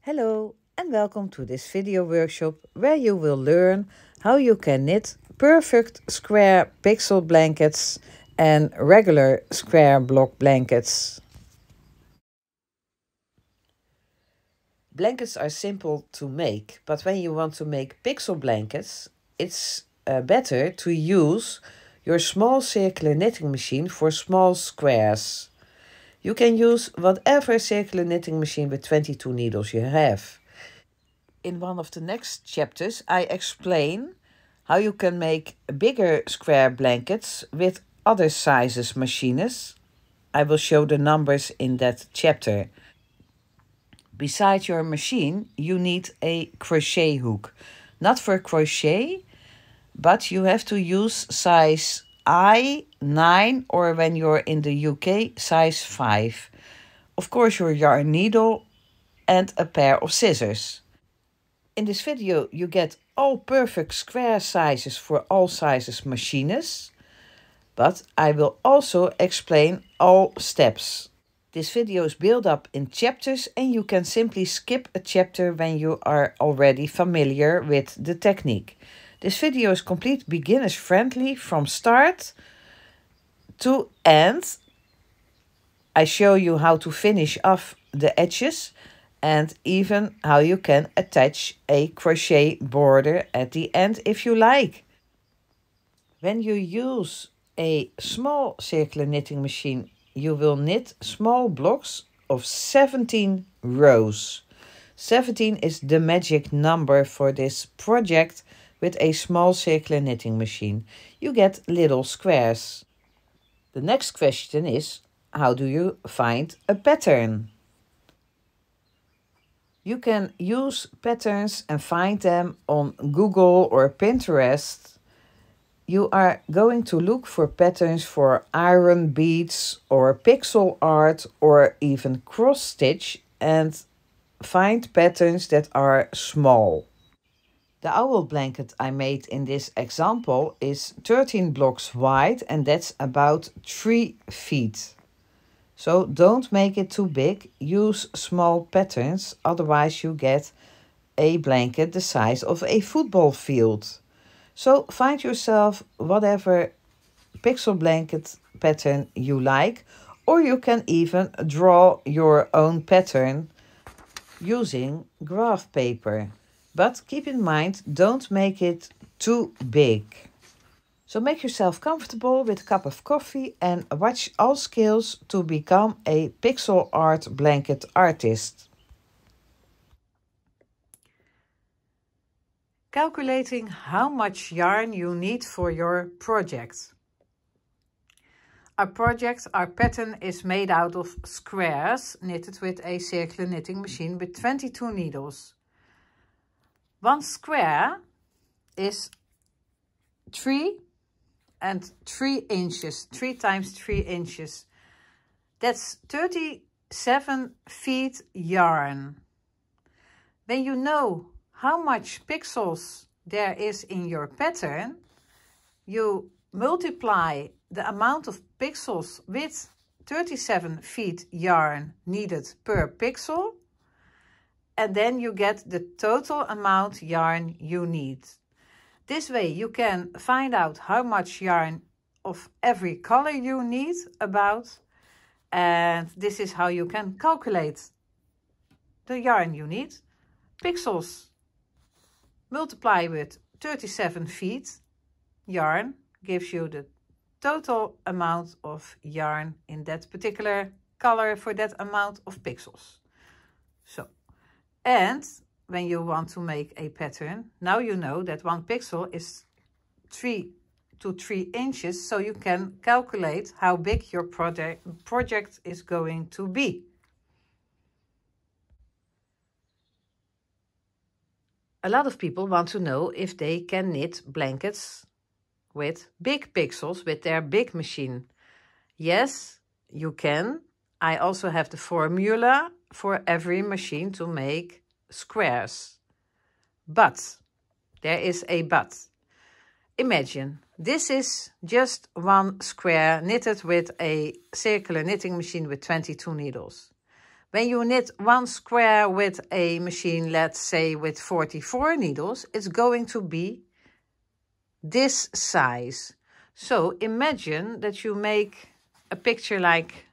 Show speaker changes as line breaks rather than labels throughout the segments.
Hello and welcome to this video workshop where you will learn how you can knit perfect square pixel blankets and regular square block blankets. Blankets are simple to make, but when you want to make pixel blankets, it's better to use your small circular knitting machine for small squares. You can use whatever circular knitting machine with 22 needles you have. In one of the next chapters, I explain how you can make bigger square blankets with other sizes machines. I will show the numbers in that chapter. Besides your machine, you need a crochet hook. Not for crochet, but you have to use size I9 or when you're in the UK, size 5. Of course, your yarn needle and a pair of scissors. In this video, you get all perfect square sizes for all sizes machines, but I will also explain all steps. This video is built up in chapters and you can simply skip a chapter when you are already familiar with the technique. This video is complete beginners friendly from start to end. I show you how to finish off the edges and even how you can attach a crochet border at the end if you like. When you use a small circular knitting machine, you will knit small blocks of 17 rows. 17 is the magic number for this project. With a small circular knitting machine, you get little squares. The next question is, how do you find a pattern? You can use patterns and find them on Google or Pinterest. You are going to look for patterns for iron beads or pixel art or even cross stitch and find patterns that are small. The owl blanket I made in this example is 13 blocks wide and that's about 3 feet. So don't make it too big, use small patterns, otherwise you get a blanket the size of a football field. So find yourself whatever pixel blanket pattern you like, or you can even draw your own pattern using graph paper. But keep in mind, don't make it too big. So make yourself comfortable with a cup of coffee and watch all skills to become a pixel art blanket artist. Calculating how much yarn you need for your project. Our pattern is made out of squares knitted with a circular knitting machine with 22 needles. One square is 3 and 3 inches, 3 times 3 inches. That's 37 feet yarn. When you know how much pixels there is in your pattern, you multiply the amount of pixels with 37 feet yarn needed per pixel, and then you get the total amount yarn you need. This way you can find out how much yarn of every color you need about, and this is how you can calculate the yarn you need. Pixels multiply with 37 feet yarn gives you the total amount of yarn in that particular color for that amount of pixels. So, and when you want to make a pattern, now you know that 1 pixel is 3 to 3 inches, so you can calculate how big your project is going to be. A lot of people want to know if they can knit blankets with big pixels with their big machine. Yes, you can. I also have the formula for every machine to make squares. But, there is a but. Imagine, this is just 1 square knitted with a circular knitting machine with 22 needles. When you knit one square with a machine, let's say with 44 needles, it's going to be this size. So imagine that you make a picture like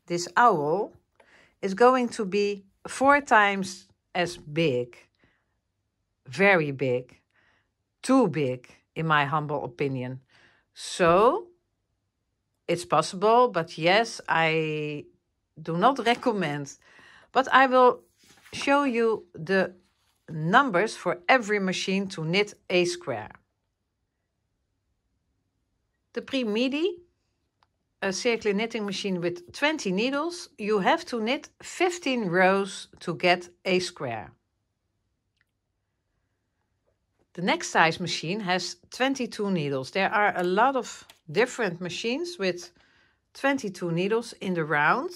this owl is going to be 4 times as big. Very big. Too big, in my humble opinion. So it's possible, but yes, I do not recommend. But I will show you the numbers for every machine to knit a square. The Pre-Midi, a circular knitting machine with 20 needles, you have to knit 15 rows to get a square. The next size machine has 22 needles. There are a lot of different machines with 22 needles in the round,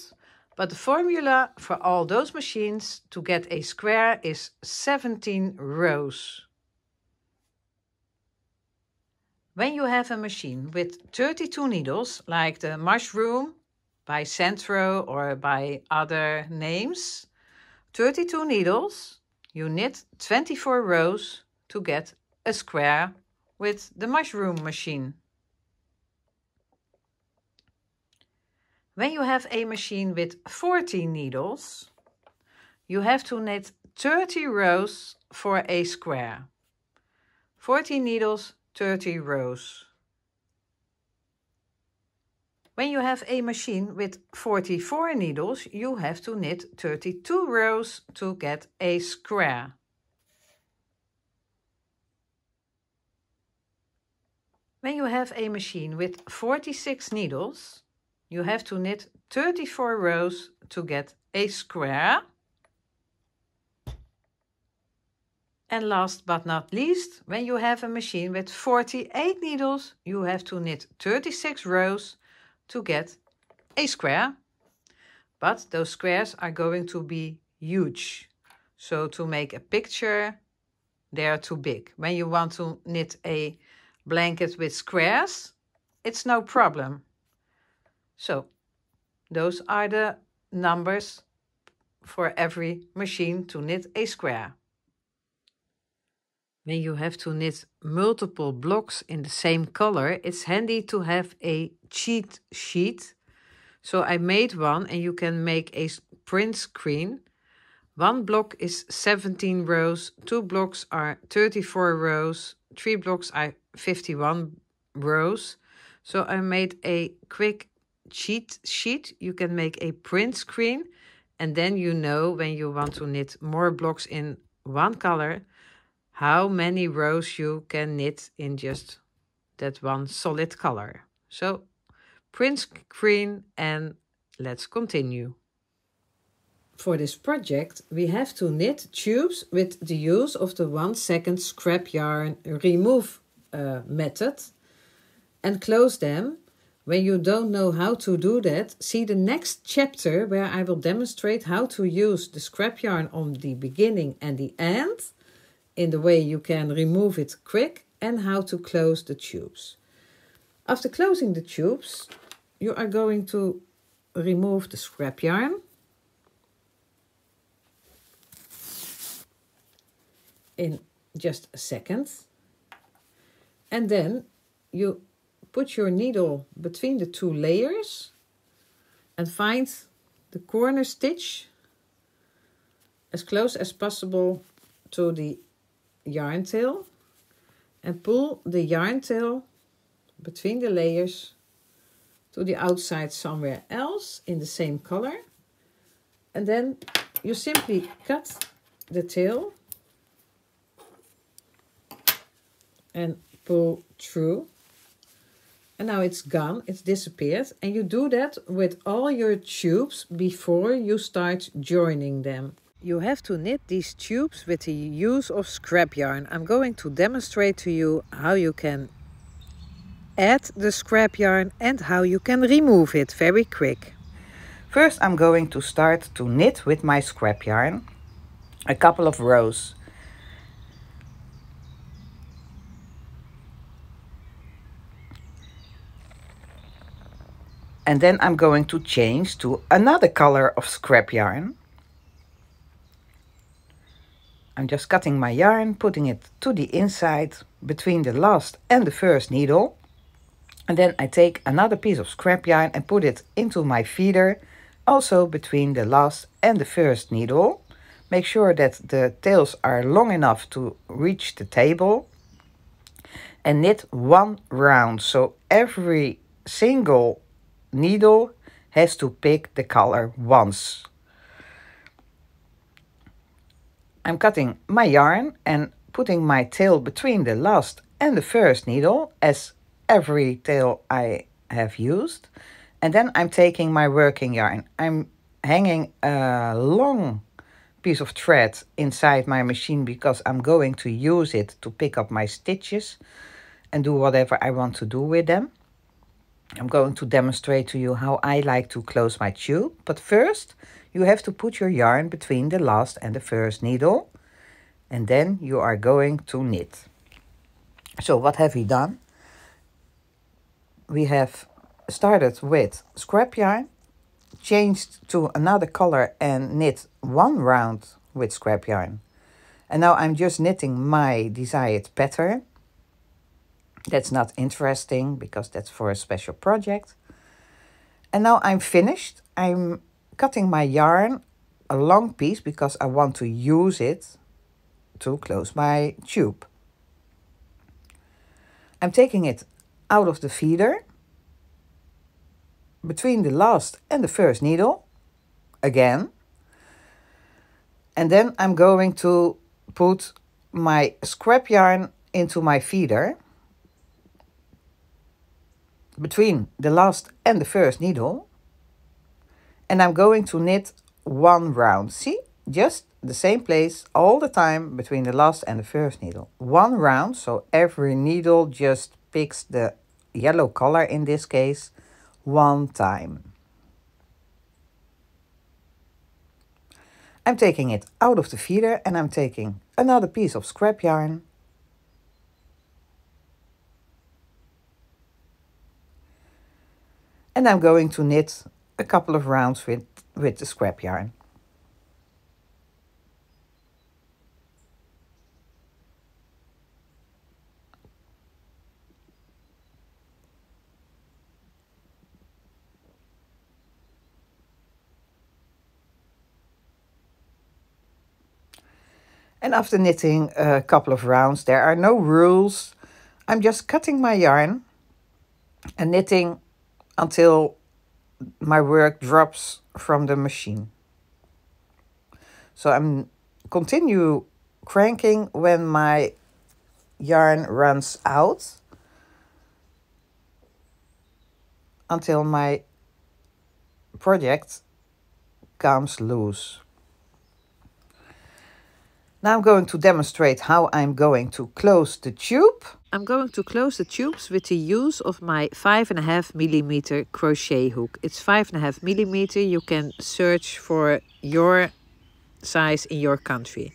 but the formula for all those machines to get a square is 17 rows. When you have a machine with 32 needles, like the Mushroom by Centro or by other names, 32 needles, you knit 24 rows to get a square with the Mushroom machine. When you have a machine with 40 needles, you have to knit 30 rows for a square. 40 needles, 30 rows. When you have a machine with 44 needles, you have to knit 32 rows to get a square. When you have a machine with 46 needles, you have to knit 34 rows to get a square. And last but not least, when you have a machine with 48 needles, you have to knit 36 rows to get a square. But those squares are going to be huge. So to make a picture, they are too big. When you want to knit a blanket with squares, it's no problem. So those are the numbers for every machine to knit a square. When you have to knit multiple blocks in the same color, it's handy to have a cheat sheet. So I made one, and you can make a print screen. One block is 17 rows, 2 blocks are 34 rows, 3 blocks are 51 rows. So I made a quick cheat sheet. You can make a print screen, and then you know when you want to knit more blocks in one color, how many rows you can knit in just that one solid color. So print screen, and let's continue. For this project, we have to knit tubes with the use of the 1 second scrap yarn remove method and close them. When you don't know how to do that, see the next chapter where I will demonstrate how to use the scrap yarn on the beginning and the end in the way you can remove it quick, and how to close the tubes. After closing the tubes, you are going to remove the scrap yarn in just a second, and then you put your needle between the 2 layers and find the corner stitch as close as possible to the yarn tail, and pull the yarn tail between the layers to the outside somewhere else in the same color, and then you simply cut the tail and pull through, and now it's gone, it's disappeared. And you do that with all your tubes before you start joining them. You have to knit these tubes with the use of scrap yarn. I'm going to demonstrate to you how you can add the scrap yarn and how you can remove it very quick. First, I'm going to start to knit with my scrap yarn a couple of rows. And then I'm going to change to another color of scrap yarn. I'm just cutting my yarn, putting it to the inside between the last and the first needle. And then I take another piece of scrap yarn and put it into my feeder, also between the last and the first needle. Make sure that the tails are long enough to reach the table. And knit one round, so every single needle has to pick the color once. I'm cutting my yarn and putting my tail between the last and the first needle, as every tail I have used. And then I'm taking my working yarn. I'm hanging a long piece of thread inside my machine because I'm going to use it to pick up my stitches and do whatever I want to do with them. I'm going to demonstrate to you how I like to close my tube. But first, you have to put your yarn between the last and the first needle. And then you are going to knit. So what have we done? We have started with scrap yarn, changed to another color and knit one round with scrap yarn. And now I'm just knitting my desired pattern. That's not interesting because that's for a special project. And now I'm finished. I'm cutting my yarn a long piece because I want to use it to close my tube. I'm taking it out of the feeder between the last and the first needle again. And then I'm going to put my scrap yarn into my feeder between the last and the first needle, and I'm going to knit one round. See, just the same place all the time between the last and the first needle. One round, so every needle just picks the yellow color in this case one time. I'm taking it out of the feeder and I'm taking another piece of scrap yarn. And I'm going to knit a couple of rounds with the scrap yarn. And after knitting a couple of rounds, there are no rules. I'm just cutting my yarn and knitting until my work drops from the machine. So I'm continue cranking when my yarn runs out until my project comes loose. Now I'm going to demonstrate how I'm going to close the tube. I'm going to close the tubes with the use of my 5.5 millimeter crochet hook. It's 5.5 millimeter. You can search for your size in your country.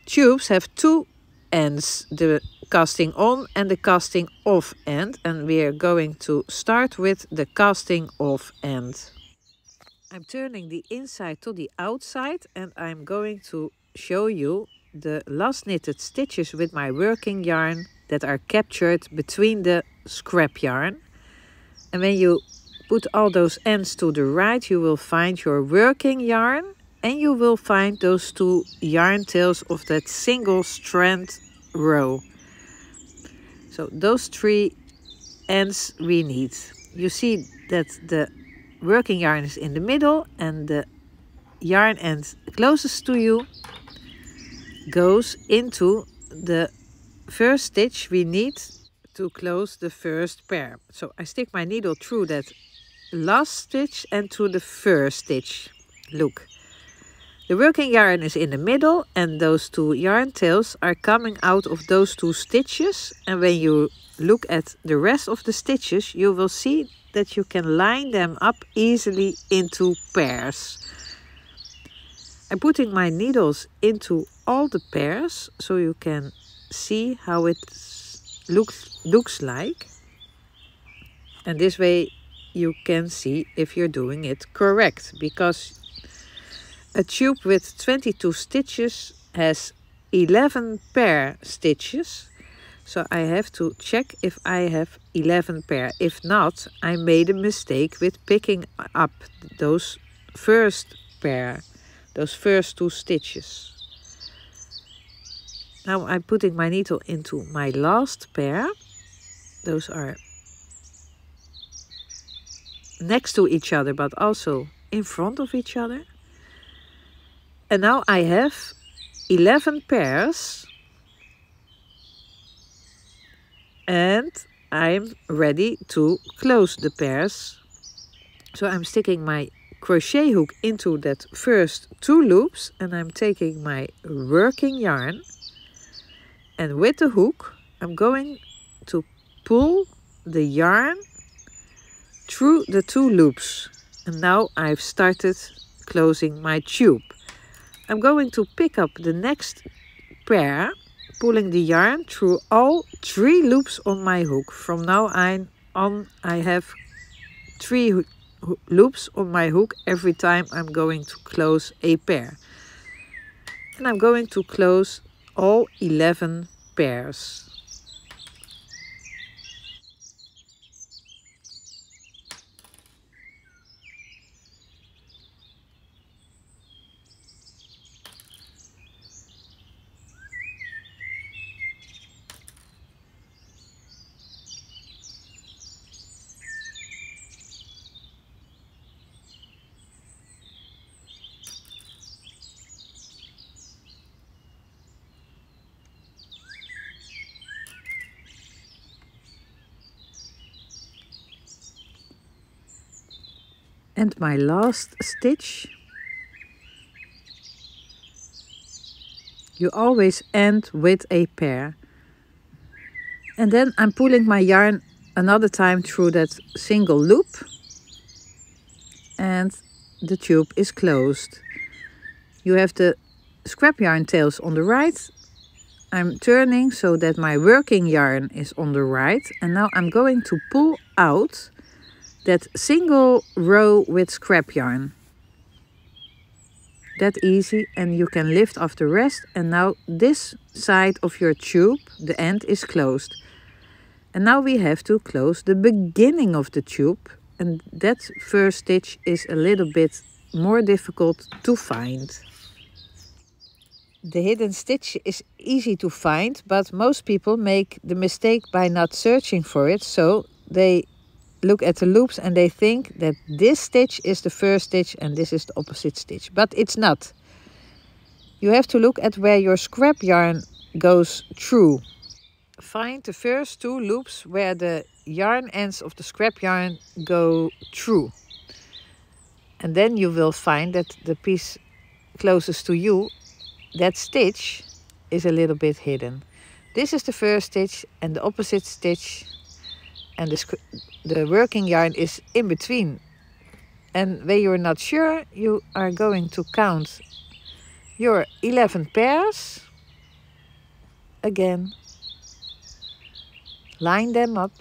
Tubes have two ends, the casting on and the casting off end, and we are going to start with the casting off end. I'm turning the inside to the outside and I'm going to show you the last knitted stitches with my working yarn that are captured between the scrap yarn. And when you put all those ends to the right, you will find your working yarn and you will find those two yarn tails of that single strand row. So those three ends we need. You see that the working yarn is in the middle and the yarn end closest to you goes into the first stitch we need to close the first pair. So I stick my needle through that last stitch and to the first stitch. Look, the working yarn is in the middle and those two yarn tails are coming out of those two stitches, and when you look at the rest of the stitches you will see that you can line them up easily into pairs. I'm putting my needles into all the pairs so you can see how it looks like. And this way you can see if you're doing it correct, because a tube with 22 stitches has 11 pair stitches. So I have to check if I have 11 pair. If not, I made a mistake with picking up those first pair, those first 2 stitches. Now I'm putting my needle into my last pair. Those are next to each other, but also in front of each other. And now I have 11 pairs. And I'm ready to close the pairs. So I'm sticking my crochet hook into that first 2 loops, and I'm taking my working yarn, and with the hook I'm going to pull the yarn through the 2 loops. And now I've started closing my tube. I'm going to pick up the next pair, pulling the yarn through all 3 loops on my hook. From now on I have 3 loops on my hook every time I'm going to close a pair. And I'm going to close all 11 pairs. And my last stitch, you always end with a pair. And then I'm pulling my yarn another time through that single loop, and the tube is closed. You have the scrap yarn tails on the right. I'm turning so that my working yarn is on the right, and now I'm going to pull out that single row with scrap yarn. That easy, and you can lift off the rest, and now this side of your tube, the end is closed. And now we have to close the beginning of the tube, and that first stitch is a little bit more difficult to find. The hidden stitch is easy to find, but most people make the mistake by not searching for it, so they look at the loops and they think that this stitch is the first stitch and this is the opposite stitch, but it's not. You have to look at where your scrap yarn goes through. Find the first 2 loops where the yarn ends of the scrap yarn go through, and then you will find that the piece closest to you, that stitch, is a little bit hidden. This is the first stitch and the opposite stitch, and the working yarn is in between. And when you're not sure, you are going to count your 11 pairs again, line them up,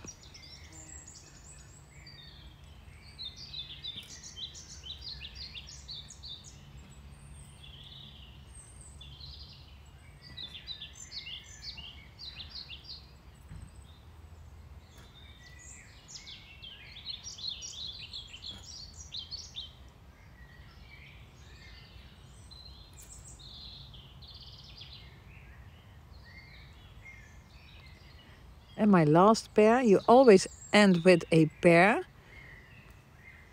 and my last pair, you always end with a pair,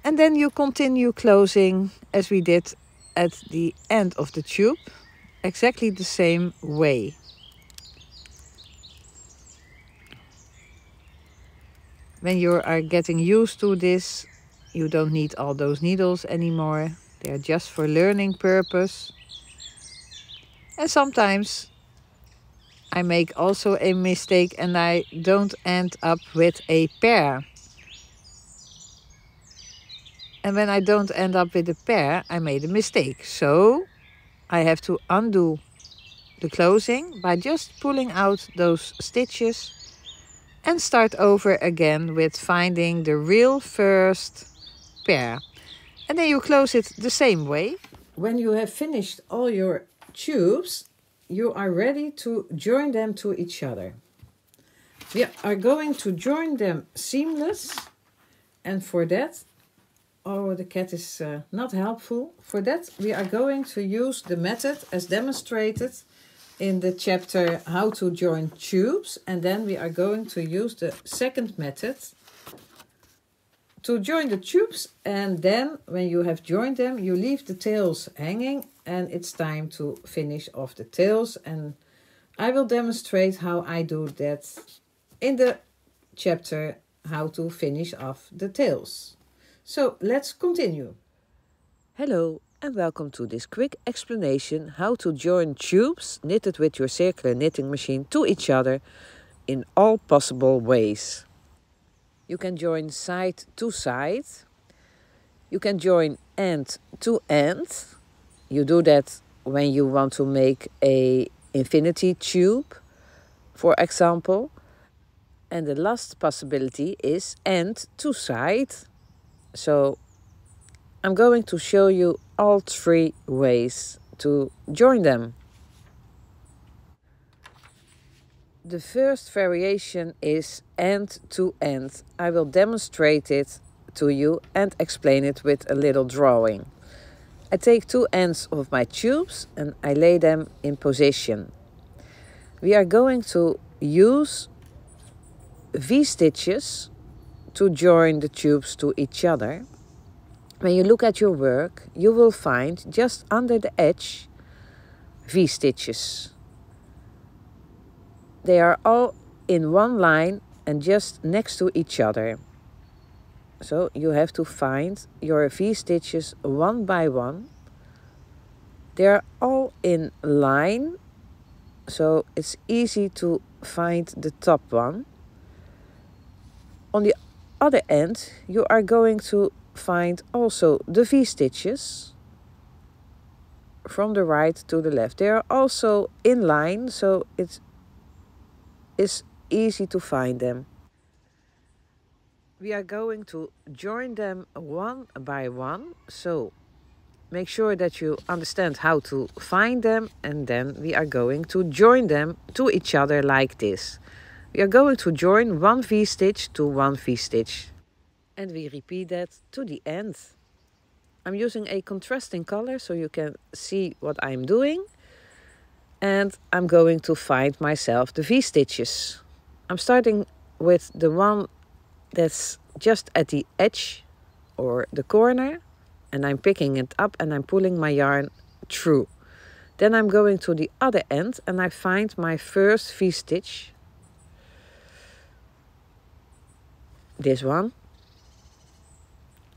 and then you continue closing as we did at the end of the tube, exactly the same way. When you are getting used to this, you don't need all those needles anymore. They are just for learning purpose. And sometimes I make also a mistake and I don't end up with a pair. And when I don't end up with a pair, I made a mistake. So I have to undo the closing by just pulling out those stitches and start over again with finding the real first pair. And then you close it the same way. When you have finished all your tubes, you are ready to join them to each other. We are going to join them seamless, and for that, oh, the cat is not helpful. For that, we are going to use the method as demonstrated in the chapter How to Join Tubes, and then we are going to use the second method to join the tubes, and then when you have joined them, you leave the tails hanging, and it's time to finish off the tails, and I will demonstrate how I do that in the chapter How to Finish Off the Tails. So let's continue. Hello and welcome to this quick explanation how to join tubes knitted with your circular knitting machine to each other in all possible ways. You can join side to side. You can join end to end. You do that when you want to make a infinity tube, for example. And the last possibility is end to side. So I'm going to show you all three ways to join them. The first variation is end to end. I will demonstrate it to you and explain it with a little drawing. I take two ends of my tubes and I lay them in position. We are going to use V-stitches to join the tubes to each other. When you look at your work, you will find just under the edge V-stitches. They are all in one line and just next to each other. So you have to find your V-stitches one by one. They are all in line, so it's easy to find the top one. On the other end, you are going to find also the V-stitches from the right to the left. They are also in line, so it is easy to find them. We are going to join them one by one, so make sure that you understand how to find them, and then we are going to join them to each other like this. We are going to join one V-stitch to one V-stitch, and we repeat that to the end. I'm using a contrasting color so you can see what I'm doing, and I'm going to find myself the V-stitches. I'm starting with the one that's just at the edge or the corner, and I'm picking it up and I'm pulling my yarn through. Then I'm going to the other end and I find my first V-stitch, this one,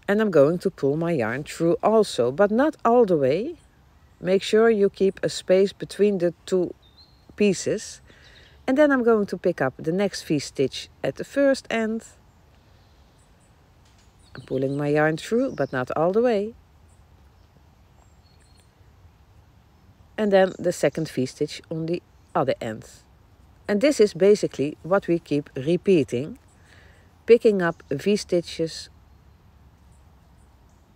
and I'm going to pull my yarn through also, but not all the way. Make sure you keep a space between the two pieces, and then I'm going to pick up the next V-stitch at the first end. I'm pulling my yarn through, but not all the way. And then the second V-stitch on the other end. And this is basically what we keep repeating, picking up V-stitches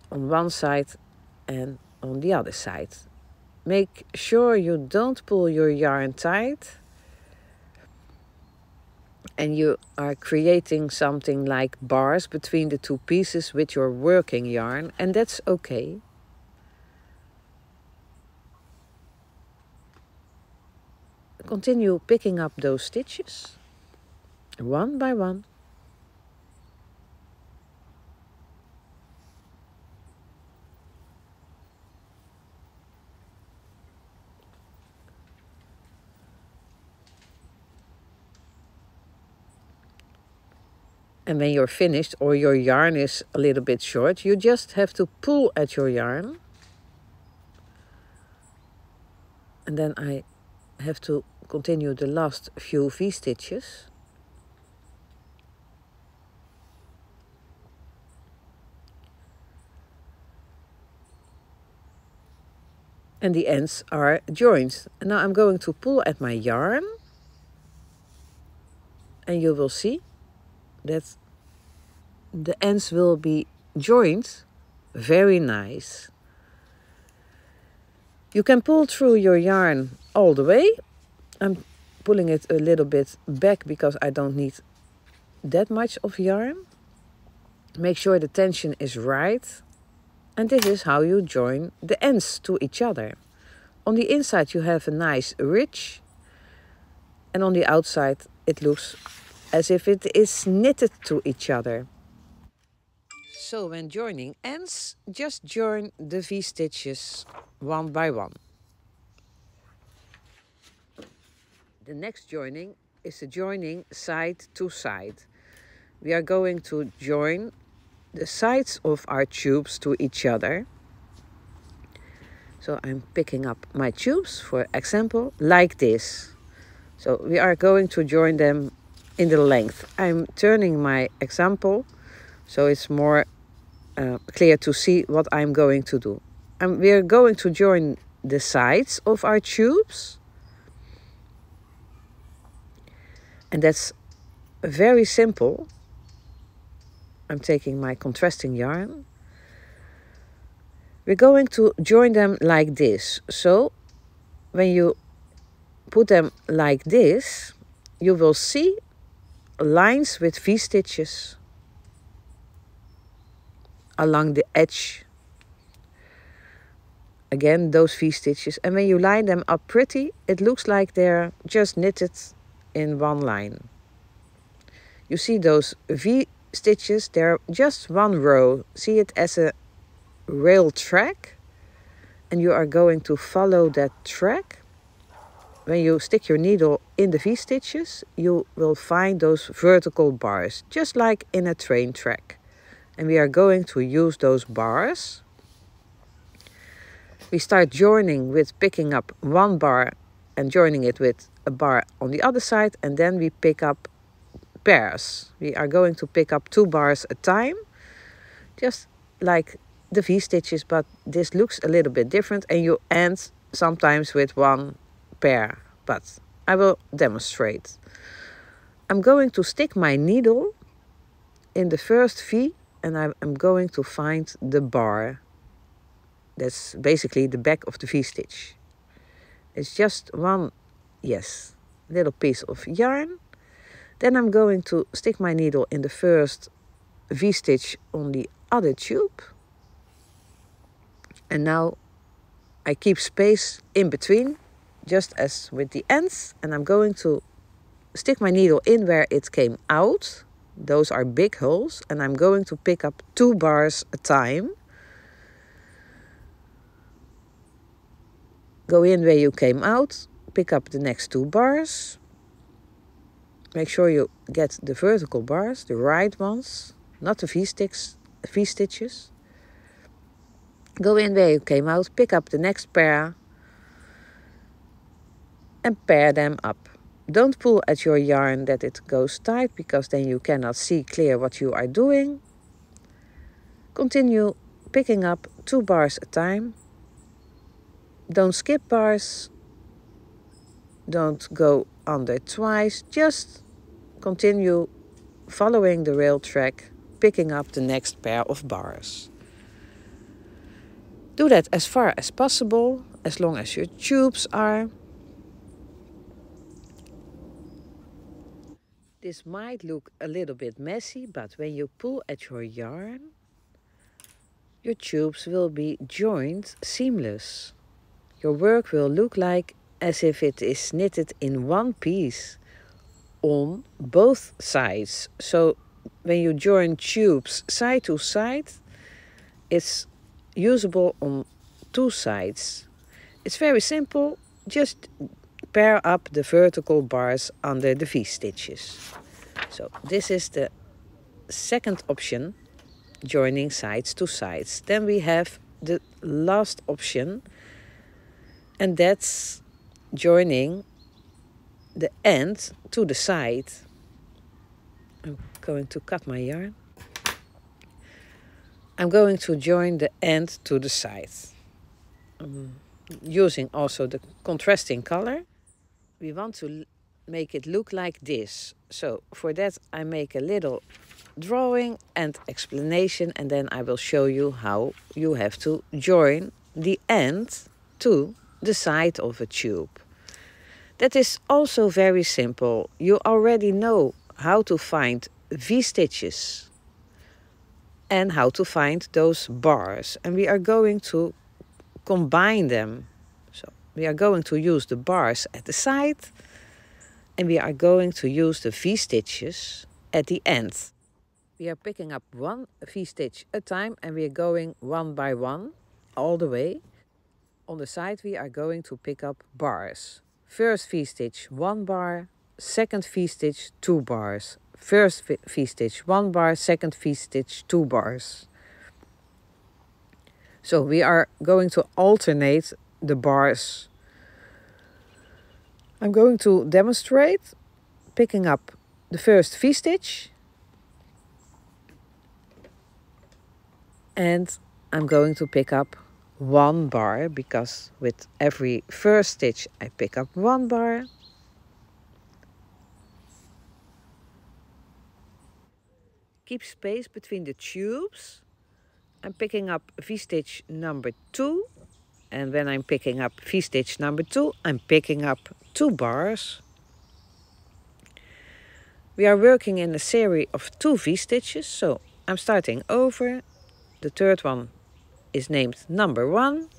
on one side and on the other side. Make sure you don't pull your yarn tight, and you are creating something like bars between the two pieces with your working yarn, and that's okay. Continue picking up those stitches one by one. And when you're finished or your yarn is a little bit short, you just have to pull at your yarn. And then I have to continue the last few V-stitches. And the ends are joined. And now I'm going to pull at my yarn. And you will see that the ends will be joined very nice. You can pull through your yarn all the way. I'm pulling it a little bit back because I don't need that much of yarn. Make sure the tension is right. And this is how you join the ends to each other. On the inside you have a nice ridge. And on the outside it looks as if it is knitted to each other. So when joining ends, just join the V-stitches one by one. The next joining is the joining side to side. We are going to join the sides of our tubes to each other. So I'm picking up my tubes, for example, like this. So we are going to join them in the length. I'm turning my example so it's more clear to see what I'm going to do. We are going to join the sides of our tubes. And that's very simple. I'm taking my contrasting yarn. We're going to join them like this. So when you put them like this, you will see lines with V-stitches along the edge. Again, those V-stitches. And when you line them up pretty, it looks like they're just knitted in one line. You see those V-stitches, they're just one row. See it as a rail track. And you are going to follow that track. When you stick your needle in the V-stitches, you will find those vertical bars, just like in a train track. And we are going to use those bars. We start joining with picking up one bar and joining it with a bar on the other side, and then we pick up pairs. We are going to pick up 2 bars at a time, just like the V-stitches, but this looks a little bit different, and you end sometimes with 1 pair, but I will demonstrate. I'm going to stick my needle in the first V, and I'm going to find the bar. That's basically the back of the V-stitch. It's just one, little piece of yarn. Then I'm going to stick my needle in the first V-stitch on the other tube. And now I keep space in between, just as with the ends. And I'm going to stick my needle in where it came out. Those are big holes. And I'm going to pick up 2 bars at a time. Go in where you came out, pick up the next 2 bars. Make sure you get the vertical bars, the right ones, not the V-stitches. Go in where you came out, pick up the next pair and pair them up. Don't pull at your yarn that it goes tight, because then you cannot see clear what you are doing. Continue picking up 2 bars at a time. Don't skip bars, don't go under twice, just continue following the rail track, picking up the next pair of bars. Do that as far as possible, as long as your tubes are. This might look a little bit messy, but when you pull at your yarn, your tubes will be joined seamless. Your work will look like as if it is knitted in one piece on both sides. So when you join tubes side to side, it's usable on 2 sides. It's very simple. Just pair up the vertical bars under the V-stitches. So this is the second option, joining sides to sides. Then we have the last option, and that's joining the end to the side. I'm going to cut my yarn. I'm going to join the end to the side. Using also the contrasting color. We want to make it look like this. So for that I make a little drawing and explanation, and then I will show you how you have to join the end to the side of a tube. That is also very simple. You already know how to find V-stitches and how to find those bars. And we are going to combine them. So we are going to use the bars at the side and we are going to use the V-stitches at the end. We are picking up one V-stitch at a time and we are going one by one all the way. On the side we are going to pick up bars. First V-stitch 1 bar, second V-stitch 2 bars. First V-stitch 1 bar, second V-stitch 2 bars. So we are going to alternate the bars. I'm going to demonstrate picking up the first V-stitch and I'm going to pick up 1 bar because with every first stitch I pick up 1 bar. Keep space between the tubes. I'm picking up V-stitch number 2 and when I'm picking up V-stitch number 2 I'm picking up 2 bars. We are working in a series of 2 V-stitches, so I'm starting over. The third one is named number 1,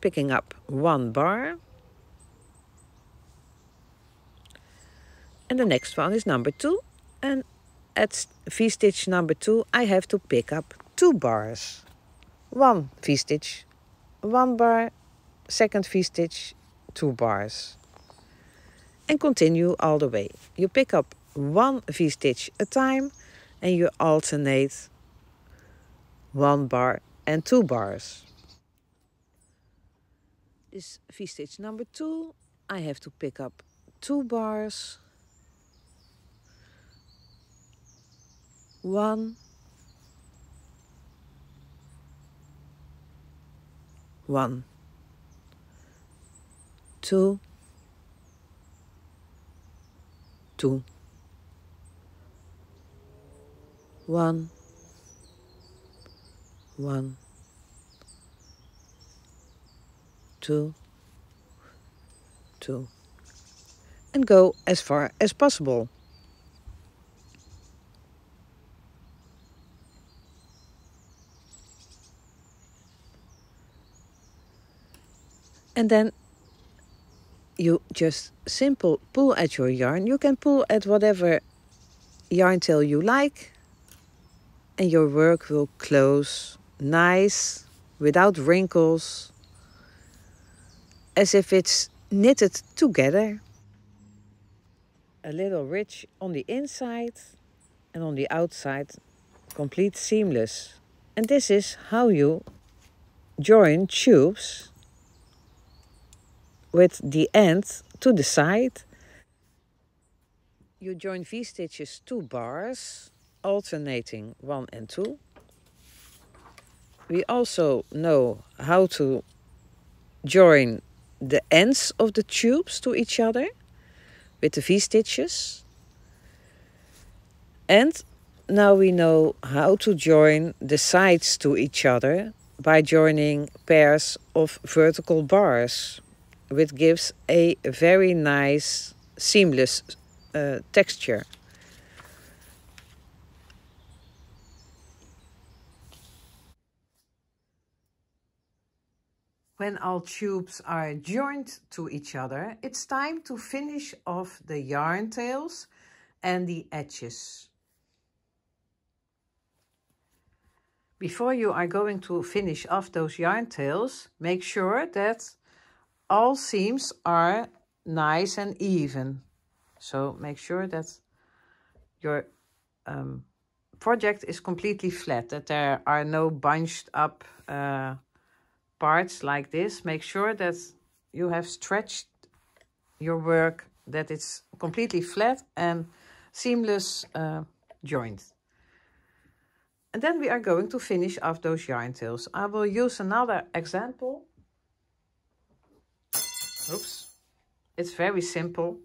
picking up 1 bar. And the next one is number 2, and at V-stitch number 2 I have to pick up 2 bars. 1 V-stitch, 1 bar, second V-stitch, 2 bars. And continue all the way. You pick up 1 V-stitch at a time and you alternate 1 bar and 2 bars. This V-stitch number 2, I have to pick up 2 bars. 1, 1, 2, 2, 1, 1, 2, 2, and go as far as possible. And then you just simple pull at your yarn. You can pull at whatever yarn tail you like and your work will close nice, without wrinkles, as if it's knitted together. A little ridge on the inside and on the outside, complete seamless. And this is how you join tubes with the end to the side. You join V-stitches 2 bars, alternating 1 and 2. We also know how to join the ends of the tubes to each other with the V-stitches. And now we know how to join the sides to each other by joining pairs of vertical bars, which gives a very nice seamless texture. When all tubes are joined to each other, it's time to finish off the yarn tails and the edges. Before you are going to finish off those yarn tails, make sure that all seams are nice and even. So make sure that your project is completely flat, that there are no bunched up parts like this. Make sure that you have stretched your work, that it's completely flat and seamless joint. And then we are going to finish off those yarn tails. I will use another example. Oops. It's very simple.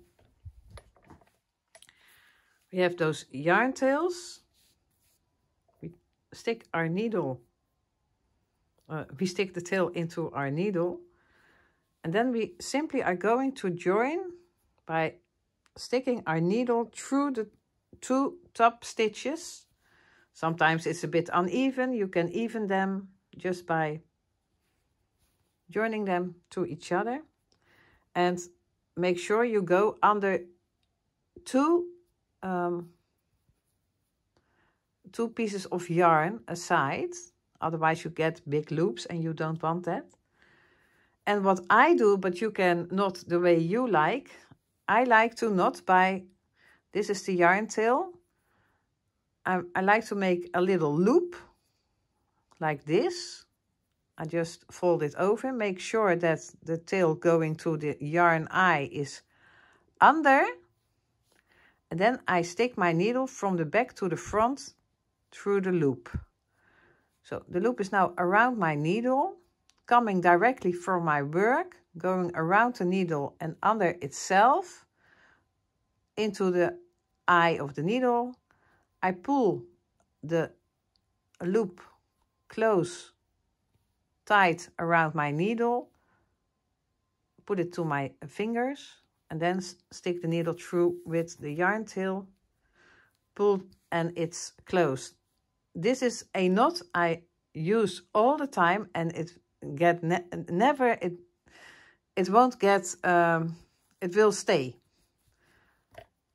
We have those yarn tails. We stick our needle, we stick the tail into our needle And then we simply are going to join by sticking our needle through the 2 top stitches. Sometimes it's a bit uneven. You can even them just by joining them to each other. And make sure you go under 2 pieces of yarn aside. Otherwise you get big loops and you don't want that. And what I do, but you can knot the way you like, I like to knot by, this is the yarn tail. I like to make a little loop like this. I just fold it over, make sure that the tail going to the yarn eye is under. And then I stick my needle from the back to the front through the loop. So the loop is now around my needle, coming directly from my work, going around the needle and under itself into the eye of the needle. I pull the loop close, tight around my needle, put it to my fingers, and then stick the needle through with the yarn tail, pull, and it's closed. This is a knot I use all the time, and it won't get, it will stay.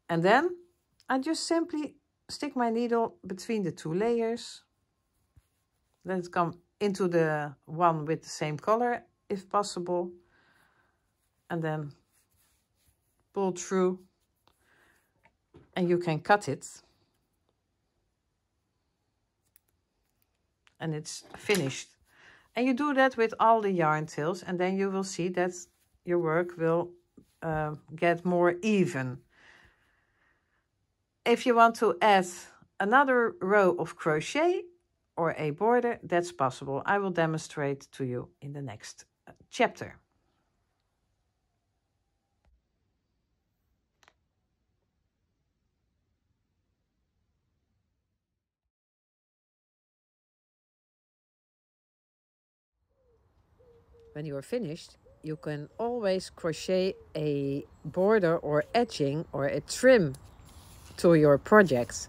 And then I just simply stick my needle between the 2 layers. Let it come into the one with the same color if possible. And then pull through, and you can cut it. And it's finished. And you do that with all the yarn tails, and then you will see that your work will get more even. If you want to add another row of crochet or a border, that's possible. I will demonstrate to you in the next chapter. When you are finished, you can always crochet a border or edging or a trim to your project.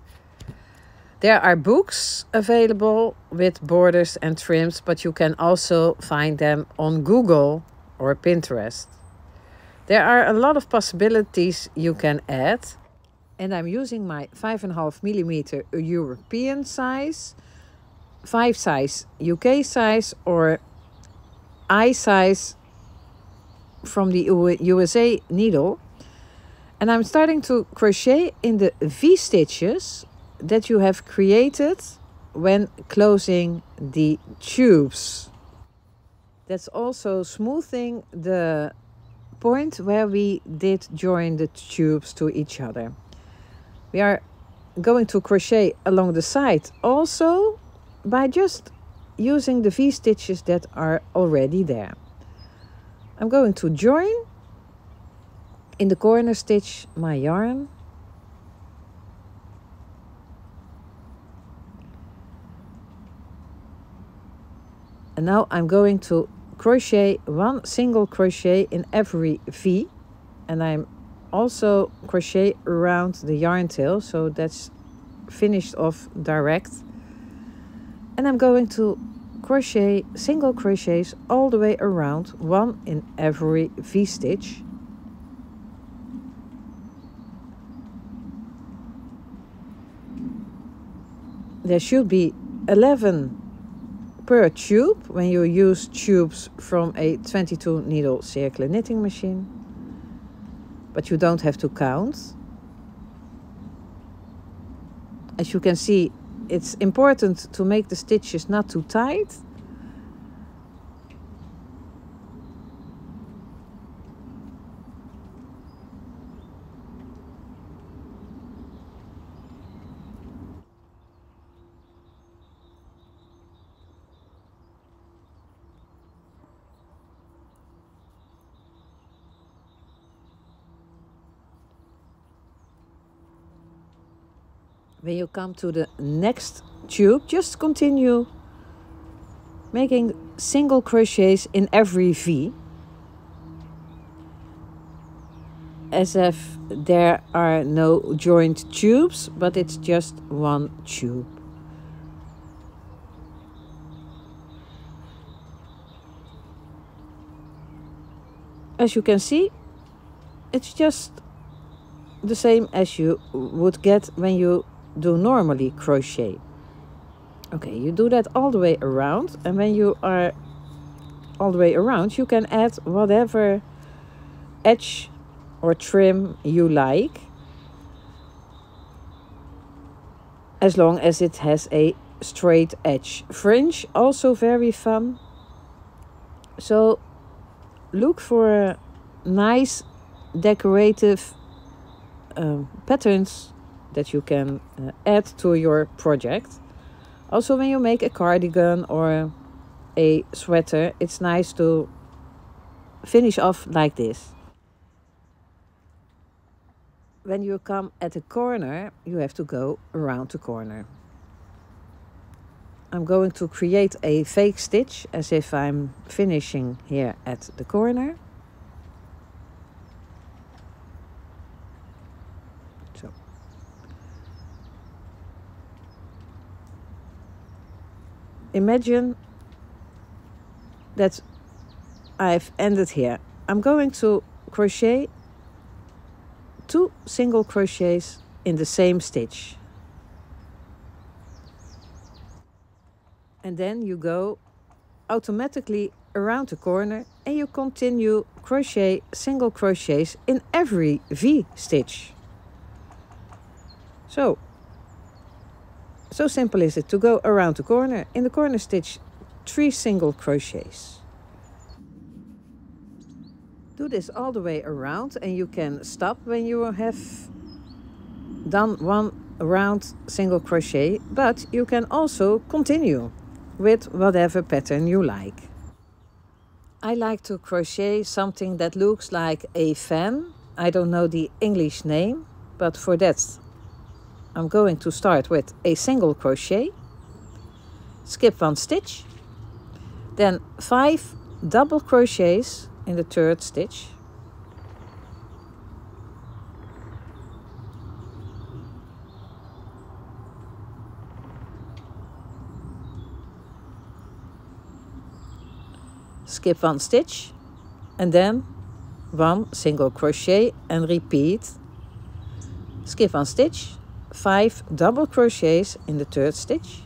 There are books available with borders and trims, but you can also find them on Google or Pinterest. There are a lot of possibilities you can add, and I'm using my 5.5mm European size, 5 size UK size, or I size from the USA needle. And I'm starting to crochet in the V stitches that you have created when closing the tubes. That's also smoothing the point where we did join the tubes to each other. We are going to crochet along the side also by just using the V stitches that are already there. I'm going to join in the corner stitch my yarn, and now I'm going to crochet 1 single crochet in every V, and I'm also crochet around the yarn tail, so that's finished off direct. And I'm going to crochet single crochets all the way around, 1 in every V stitch. There should be 11 per tube when you use tubes from a 22 needle circular knitting machine, but you don't have to count. As you can see, it's important to make the stitches not too tight. When you come to the next tube, just continue making single crochets in every V. as if there are no joined tubes, but it's just one tube. As you can see, it's just the same as you would get when you do normally crochet. Okay, you do that all the way around, and when you are all the way around, you can add whatever edge or trim you like, as long as it has a straight edge. Fringe, also very fun. So look for nice decorative patterns that you can add to your project. Also, when you make a cardigan or a sweater, it's nice to finish off like this. When you come at a corner, you have to go around the corner. I'm going to create a fake stitch as if I'm finishing here at the corner. So imagine that I've ended here. I'm going to crochet 2 single crochets in the same stitch. And then you go automatically around the corner and you continue crochet single crochets in every V stitch. So simple is it to go around the corner. In the corner stitch, 3 single crochets. Do this all the way around, and you can stop when you have done 1 round single crochet, but you can also continue with whatever pattern you like. I like to crochet something that looks like a fan. I don't know the English name, but for that I'm going to start with a single crochet, skip 1 stitch, then 5 double crochets in the 3rd stitch, skip 1 stitch, and then 1 single crochet and repeat, skip 1 stitch, 5 double crochets in the 3rd stitch,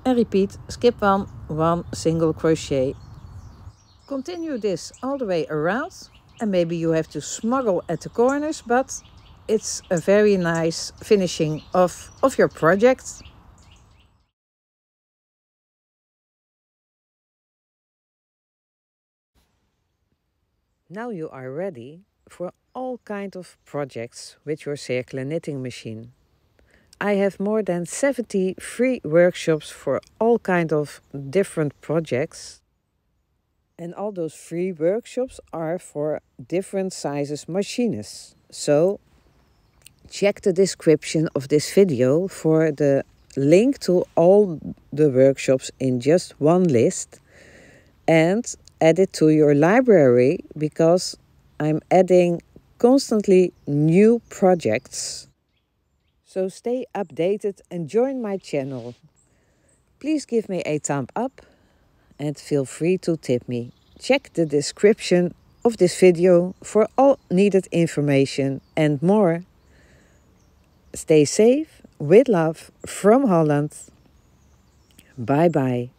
and repeat, skip 1 single crochet. Continue this all the way around, and maybe you have to smuggle at the corners, but it's a very nice finishing of your project. Now you are ready for all kinds of projects with your circular knitting machine. I have more than 70 free workshops for all kinds of different projects. And all those free workshops are for different sizes machines. So check the description of this video for the link to all the workshops in just one list, and add it to your library, because I'm adding constantly new projects. So stay updated and join my channel. Please give me a thumb up and feel free to tip me. Check the description of this video for all needed information and more. Stay safe, with love from Holland. Bye bye.